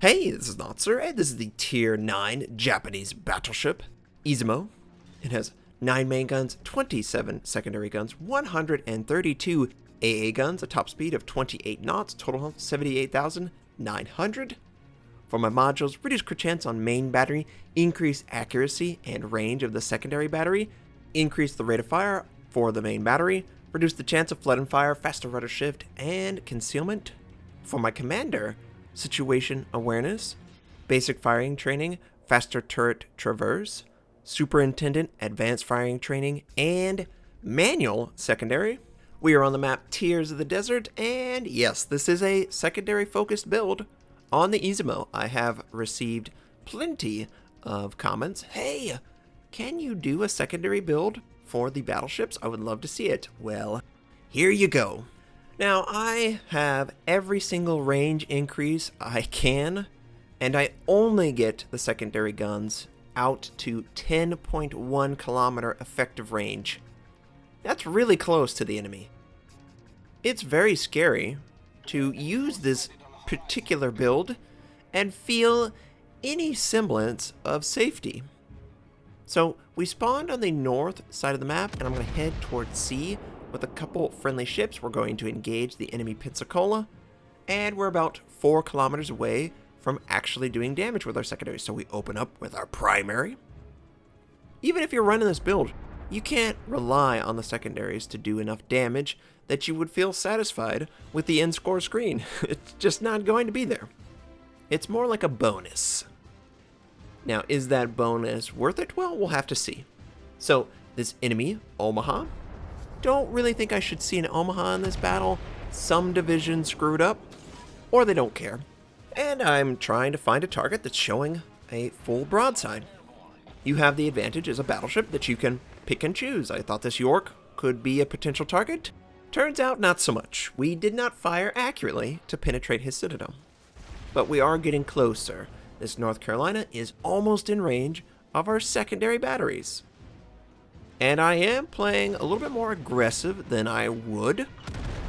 Hey, this is Notser, and this is the Tier 9 Japanese battleship, Izumo. It has 9 main guns, 27 secondary guns, 132 AA guns, a top speed of 28 knots, total health 78,900. For my modules, reduce crit chance on main battery, increase accuracy and range of the secondary battery, increase the rate of fire for the main battery, reduce the chance of flood and fire, faster rudder shift, and concealment. For my commander, situation awareness, basic firing training, faster turret traverse, superintendent advanced firing training, and manual secondary. We are on the map Tears of the Desert, and yes, this is a secondary focused build. On the Izumo, I have received plenty of comments. Hey, can you do a secondary build for the battleships? I would love to see it. Well, here you go. Now, I have every single range increase I can, and I only get the secondary guns out to 10.1 kilometer effective range. That's really close to the enemy. It's very scary to use this particular build and feel any semblance of safety. So we spawned on the north side of the map, and I'm going to head towards sea with a couple friendly ships. We're going to engage the enemy Pensacola, and we're about 4 kilometers away from actually doing damage with our secondary. So we open up with our primary. Even if you're running this build, you can't rely on the secondaries to do enough damage that you would feel satisfied with the end score screen. It's just not going to be there. It's more like a bonus. Now, is that bonus worth it? Well, we'll have to see. So this enemy, Omaha, don't really think I should see an Omaha in this battle. Some division screwed up, or they don't care. And I'm trying to find a target that's showing a full broadside. You have the advantage as a battleship that you can pick and choose. I thought this York could be a potential target. Turns out not so much. We did not fire accurately to penetrate his citadel. But we are getting closer. This North Carolina is almost in range of our secondary batteries. And I am playing a little bit more aggressive than I would.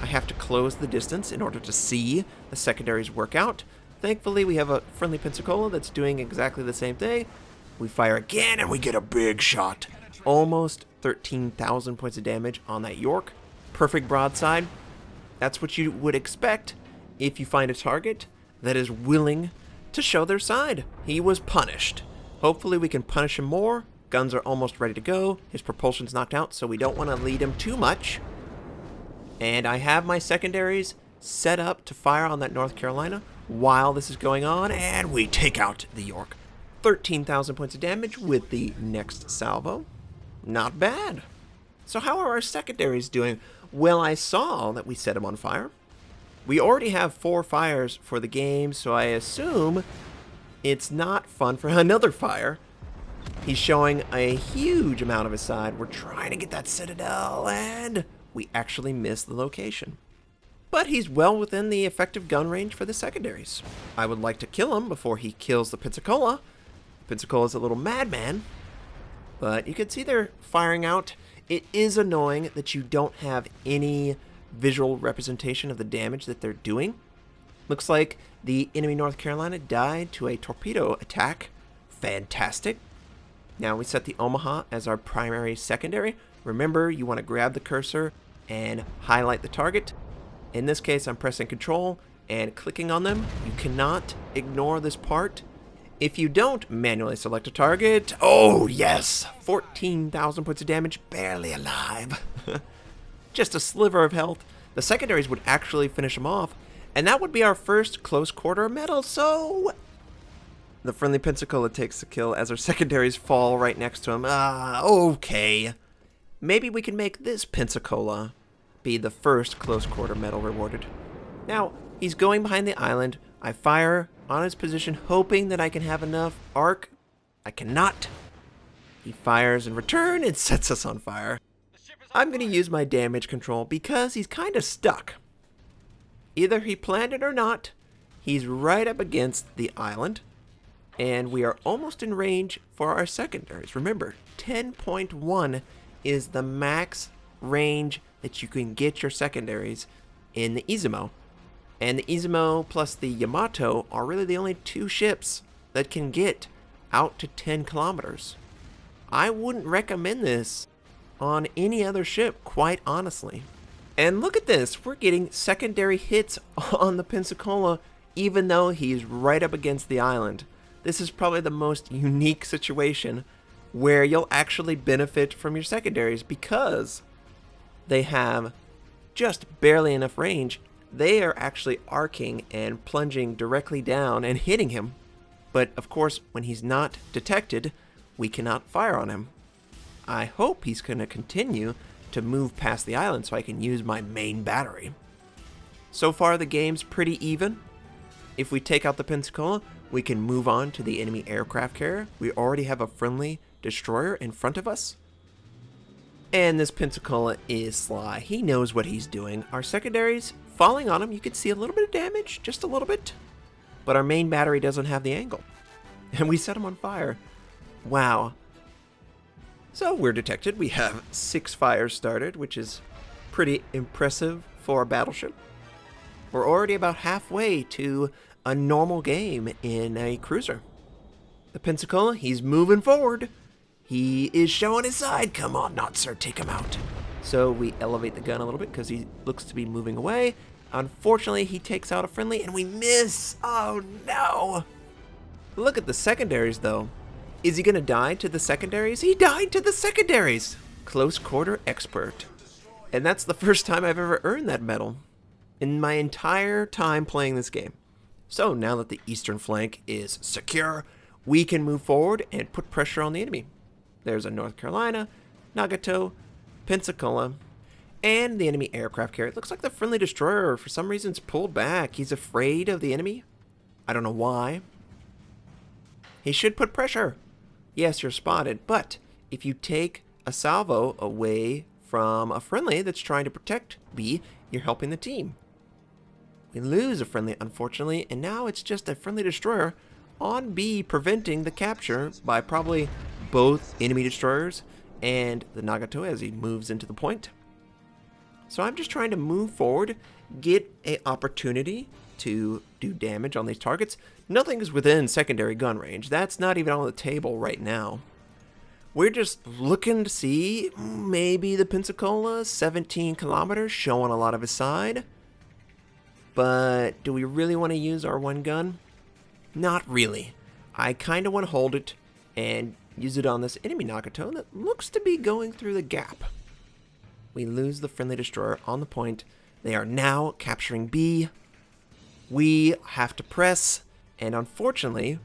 I have to close the distance in order to see the secondaries work out. Thankfully, we have a friendly Pensacola that's doing exactly the same thing. We fire again, and we get a big shot. Almost 13,000 points of damage on that York. Perfect broadside. That's what you would expect if you find a target that is willing to show their side. He was punished. Hopefully, we can punish him more. Guns are almost ready to go. His propulsion's knocked out, so we don't want to lead him too much. And I have my secondaries set up to fire on that North Carolina while this is going on, and we take out the York. 13,000 points of damage with the next salvo. Not bad. So how are our secondaries doing? Well, I saw that we set him on fire. We already have 4 fires for the game, so I assume it's not fun for another fire. He's showing a huge amount of his side. We're trying to get that citadel, and we actually missed the location. But he's well within the effective gun range for the secondaries. I would like to kill him before he kills the Pensacola. Pensacola's a little madman, but you can see they're firing out. It is annoying that you don't have any visual representation of the damage that they're doing. Looks like the enemy North Carolina died to a torpedo attack. Fantastic. Now we set the Omaha as our primary secondary. Remember, you want to grab the cursor and highlight the target. In this case, I'm pressing Control and clicking on them. You cannot ignore this part. If you don't manually select a target, oh yes, 14,000 points of damage, barely alive. Just a sliver of health. The secondaries would actually finish him off, and that would be our first close quarter medal, so the friendly Pensacola takes the kill as our secondaries fall right next to him. Okay. Maybe we can make this Pensacola be the first close quarter medal rewarded. Now, he's going behind the island. I fire on his position, hoping that I can have enough arc. I cannot. He fires in return and sets us on fire. I'm going to use my damage control because he's kind of stuck. Either he planned it or not, he's right up against the island. And we are almost in range for our secondaries. Remember, 10.1 is the max range that you can get your secondaries in the Izumo. And the Izumo plus the Yamato are really the only two ships that can get out to 10 kilometers. I wouldn't recommend this on any other ship, quite honestly. And look at this, we're getting secondary hits on the Pensacola even though he's right up against the island. This is probably the most unique situation where you'll actually benefit from your secondaries because they have just barely enough range. They are actually arcing and plunging directly down and hitting him. But of course, when he's not detected, we cannot fire on him. I hope he's going to continue to move past the island so I can use my main battery. So far, the game's pretty even. If we take out the Pensacola, we can move on to the enemy aircraft carrier. We already have a friendly destroyer in front of us. And this Pensacola is sly. He knows what he's doing. Our secondaries falling on him, you can see a little bit of damage, just a little bit. But our main battery doesn't have the angle. And we set him on fire. Wow. So we're detected. We have 6 fires started, which is pretty impressive for a battleship. We're already about halfway to a normal game in a cruiser. The Pensacola, he's moving forward. He is showing his side. Come on, Notser, take him out. So we elevate the gun a little bit because he looks to be moving away. Unfortunately, he takes out a friendly and we miss. Oh no. Look at the secondaries though. Is he going to die to the secondaries? He died to the secondaries. Close quarter expert. And that's the first time I've ever earned that medal in my entire time playing this game. So now that the eastern flank is secure, we can move forward and put pressure on the enemy. There's a North Carolina, Nagato, Pensacola, and the enemy aircraft carrier. It looks like the friendly destroyer for some reason is pulled back. He's afraid of the enemy. I don't know why. He should put pressure. Yes, you're spotted, but if you take a salvo away from a friendly that's trying to protect B, you're helping the team. We lose a friendly, unfortunately, and now it's just a friendly destroyer on B, preventing the capture by probably both enemy destroyers and the Nagato as he moves into the point. So I'm just trying to move forward, get an opportunity to do damage on these targets. Nothing is within secondary gun range. That's not even on the table right now. We're just looking to see maybe the Pensacola, 17 kilometers, showing a lot of his side. But do we really want to use our one gun? Not really. I kind of want to hold it and use it on this enemy Nagato that looks to be going through the gap. We lose the friendly destroyer on the point. They are now capturing B. We have to press, and unfortunately,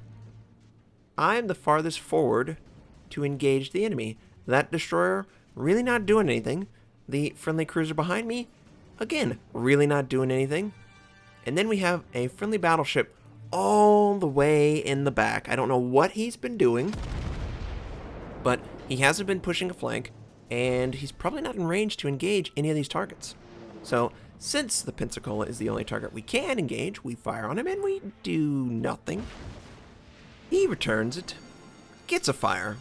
I'm the farthest forward to engage the enemy. That destroyer really not doing anything. The friendly cruiser behind me, again, really not doing anything. And then we have a friendly battleship all the way in the back. I don't know what he's been doing, but he hasn't been pushing a flank, and he's probably not in range to engage any of these targets. So since the Pensacola is the only target we can engage, we fire on him and we do nothing. He returns it, gets a fire.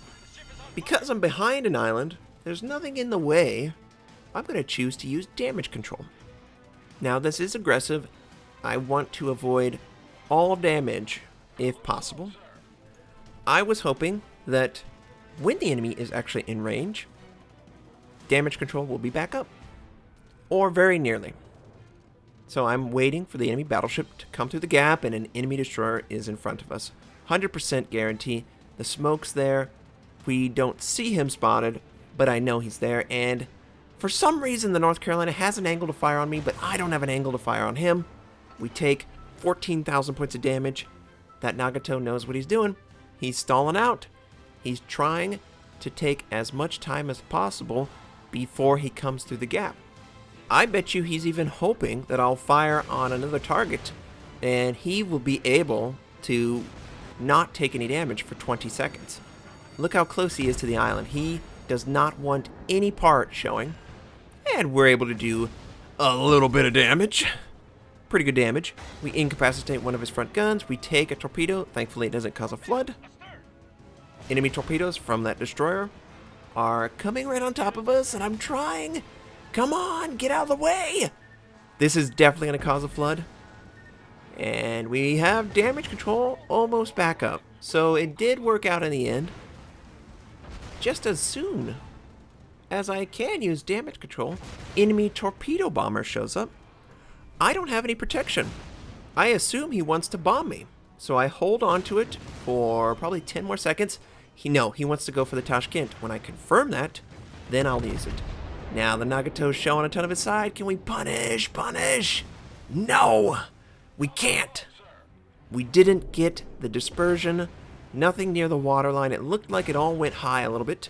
Because I'm behind an island, there's nothing in the way. I'm going to choose to use damage control. Now this is aggressive. I want to avoid all damage if possible. I was hoping that when the enemy is actually in range, damage control will be back up, or very nearly. So I'm waiting for the enemy battleship to come through the gap and an enemy destroyer is in front of us. 100% guarantee. The smoke's there. We don't see him spotted, but I know he's there, and for some reason the North Carolina has an angle to fire on me, but I don't have an angle to fire on him. We take 14,000 points of damage. That Nagato knows what he's doing. He's stalling out. He's trying to take as much time as possible before he comes through the gap. I bet you he's even hoping that I'll fire on another target and he will be able to not take any damage for 20 seconds. Look how close he is to the island. He does not want any part showing. And we're able to do a little bit of damage. Pretty good damage. We incapacitate one of his front guns. We take a torpedo. Thankfully, it doesn't cause a flood. Enemy torpedoes from that destroyer are coming right on top of us, and I'm trying. Come on, get out of the way. This is definitely going to cause a flood. And we have damage control almost back up. So it did work out in the end. Just as soon as I can use damage control, enemy torpedo bomber shows up. I don't have any protection. I assume he wants to bomb me. So I hold on to it for probably 10 more seconds. He wants to go for the Tashkent. When I confirm that, then I'll use it. Now the Nagato's showing a ton of his side. Can we punish? Punish! No! We can't. We didn't get the dispersion. Nothing near the waterline. It looked like it all went high a little bit.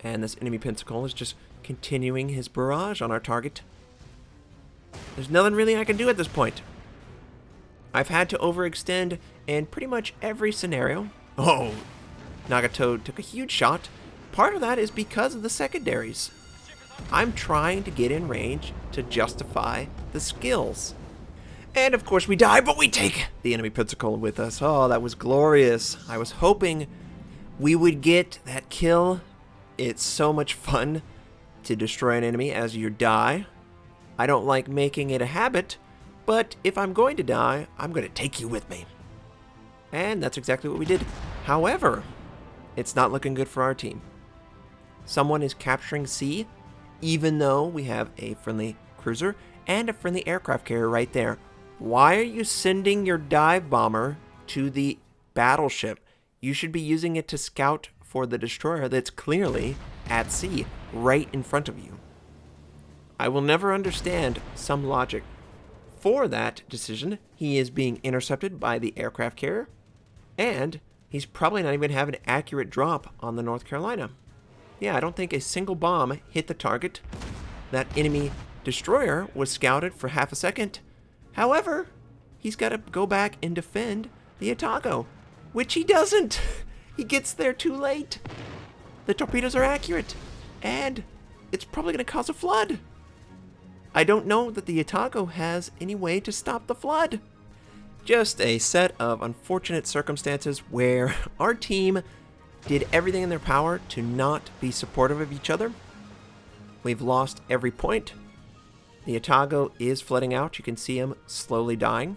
And this enemy Pensacola is just continuing his barrage on our target. There's nothing really I can do at this point. I've had to overextend in pretty much every scenario. Oh, Nagato took a huge shot. Part of that is because of the secondaries. I'm trying to get in range to justify the skills. And of course we die, but we take the enemy Pensacola with us. Oh, that was glorious. I was hoping we would get that kill. It's so much fun to destroy an enemy as you die. I don't like making it a habit, but if I'm going to die, I'm going to take you with me. And that's exactly what we did. However, it's not looking good for our team. Someone is capturing C, even though we have a friendly cruiser and a friendly aircraft carrier right there. Why are you sending your dive bomber to the battleship? You should be using it to scout for the destroyer that's clearly at sea, right in front of you. I will never understand some logic. For that decision, he is being intercepted by the aircraft carrier, and he's probably not even having an accurate drop on the North Carolina. Yeah, I don't think a single bomb hit the target. That enemy destroyer was scouted for half a second. However, he's got to go back and defend the Otago, which he doesn't. He gets there too late. The torpedoes are accurate, and it's probably going to cause a flood. I don't know that the Otago has any way to stop the flood. Just a set of unfortunate circumstances where our team did everything in their power to not be supportive of each other. We've lost every point. The Otago is flooding out. You can see him slowly dying.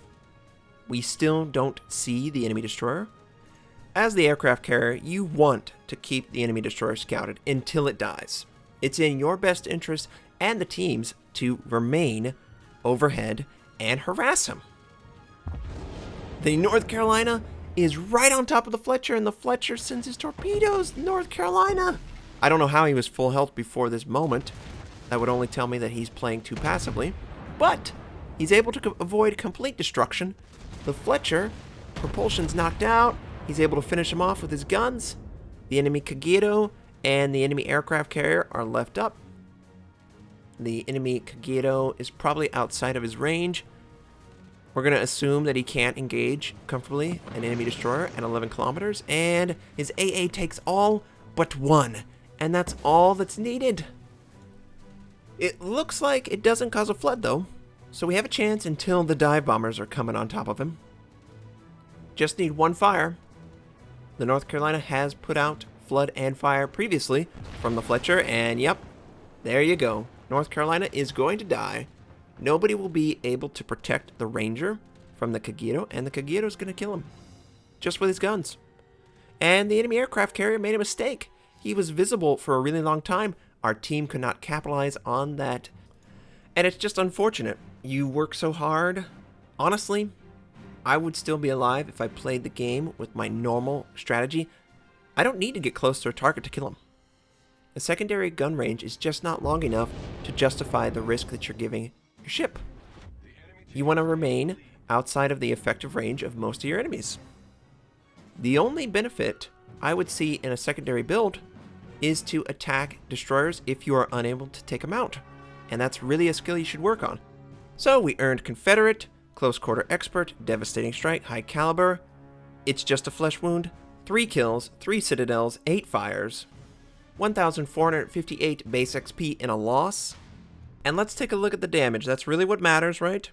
We still don't see the enemy destroyer. As the aircraft carrier, you want to keep the enemy destroyer scouted until it dies. It's in your best interest and the team's to remain overhead and harass him. The North Carolina is right on top of the Fletcher, and the Fletcher sends his torpedoes. North Carolina! I don't know how he was full health before this moment. That would only tell me that he's playing too passively. But he's able to avoid complete destruction. The Fletcher, propulsion's knocked out. He's able to finish him off with his guns. The enemy Kageto and the enemy aircraft carrier are left up. The enemy Kageto is probably outside of his range. We're going to assume that he can't engage comfortably an enemy destroyer at 11 kilometers. And his AA takes all but one. And that's all that's needed. It looks like it doesn't cause a flood, though. So we have a chance until the dive bombers are coming on top of him. Just need one fire. The North Carolina has put out flood and fire previously from the Fletcher. And yep, there you go. North Carolina is going to die. Nobody will be able to protect the Ranger from the Kageto. And the Kageto is going to kill him. Just with his guns. And the enemy aircraft carrier made a mistake. He was visible for a really long time. Our team could not capitalize on that. And it's just unfortunate. You work so hard. Honestly, I would still be alive if I played the game with my normal strategy. I don't need to get close to a target to kill him. A secondary gun range is just not long enough to justify the risk that you're giving your ship. You want to remain outside of the effective range of most of your enemies. The only benefit I would see in a secondary build is to attack destroyers if you are unable to take them out. And that's really a skill you should work on. So we earned Confederate, Close Quarter Expert, Devastating Strike, High Caliber. It's just a flesh wound. 3 kills, 3 citadels, 8 fires. 1,458 base XP in a loss. And let's take a look at the damage. That's really what matters, right?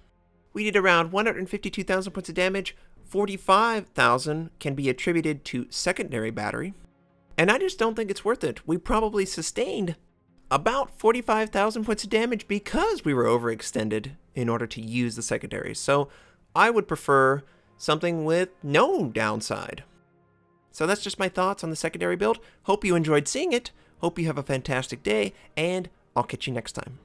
We did around 152,000 points of damage. 45,000 can be attributed to secondary battery. And I just don't think it's worth it. We probably sustained about 45,000 points of damage because we were overextended in order to use the secondaries. So I would prefer something with no downside. So that's just my thoughts on the secondary build. Hope you enjoyed seeing it. Hope you have a fantastic day, and I'll catch you next time.